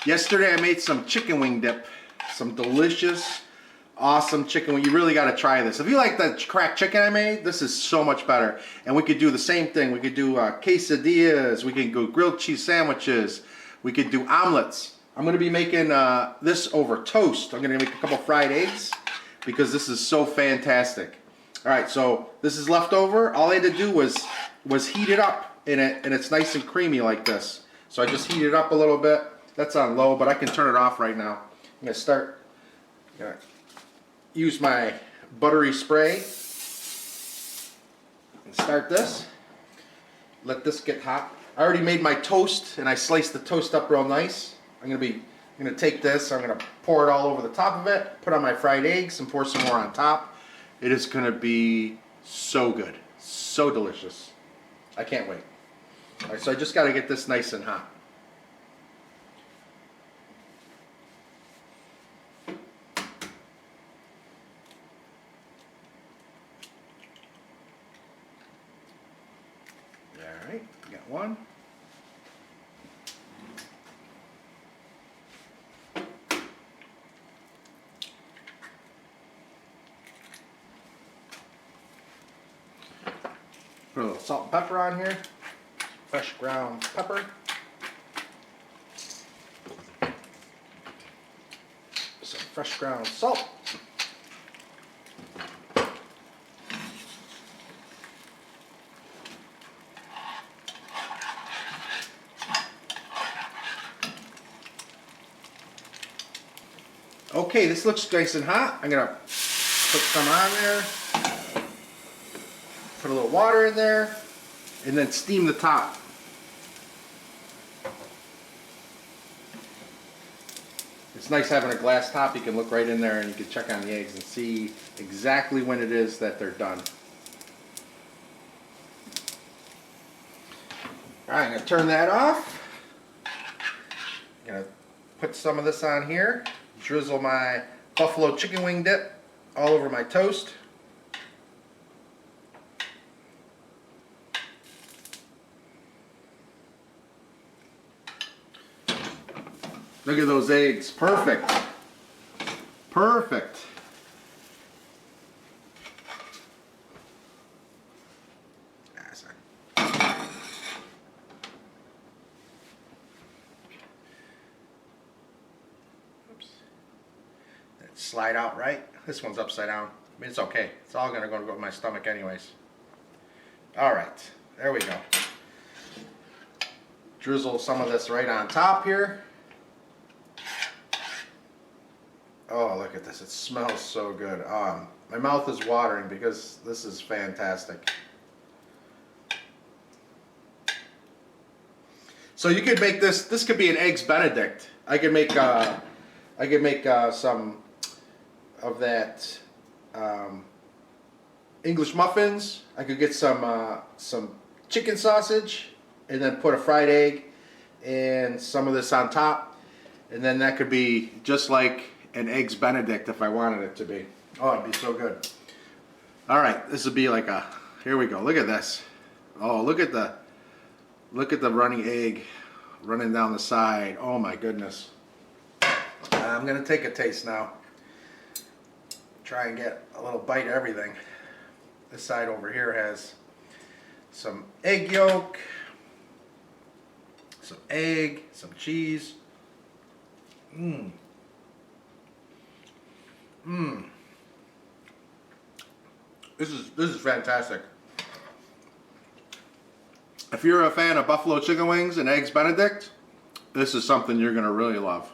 Yesterday I made some chicken wing dip. Some delicious, awesome chicken wing. You really got to try this. If you like the cracked chicken I made, this is so much better. And we could do the same thing. We could do quesadillas. We can do grilled cheese sandwiches. We could do omelets. I'm going to be making this over toast. I'm going to make a couple fried eggs because this is so fantastic. All right, so this is left over. All I had to do was heat it up in it, and it's nice and creamy like this. So I just heat it up a little bit. That's on low, but I can turn it off right now. I'm gonna use my buttery spray and start this. Let this get hot. I already made my toast, and I sliced the toast up real nice. I'm gonna take this. I'm gonna pour it all over the top of it. Put on my fried eggs and pour some more on top. It is gonna be so good, so delicious. I can't wait. All right, so I just got to get this nice and hot. All right, got one. Put a little salt and pepper on here. Fresh ground pepper. Some fresh ground salt. Okay, this looks nice and hot. I'm gonna put some on there. Put a little water in there, and then steam the top. It's nice having a glass top. You can look right in there and you can check on the eggs and see exactly when it is that they're done. Alright, I'm going to turn that off. I'm going to put some of this on here. Drizzle my buffalo chicken wing dip all over my toast. Look at those eggs. Perfect. Perfect. Oops. Slide out right. This one's upside down. I mean, it's okay. It's all going to go in my stomach anyways. All right. There we go. Drizzle some of this right on top here. Oh, look at this. It smells so good. My mouth is watering because this is fantastic. So you could make this could be an Eggs Benedict. I could make some of that English muffins. I could get some chicken sausage and then put a fried egg and some of this on top. And then that could be just like an Eggs Benedict if I wanted it to be. Oh, it'd be so good. All right, this would be like a, here we go. Look at this. Oh, look at the runny egg running down the side. Oh my goodness. I'm gonna take a taste now. Try and get a little bite of everything. This side over here has some egg yolk, some egg, some cheese. Mmm. Mmm. This is fantastic. If you're a fan of buffalo chicken wings and Eggs Benedict, this is something you're gonna really love.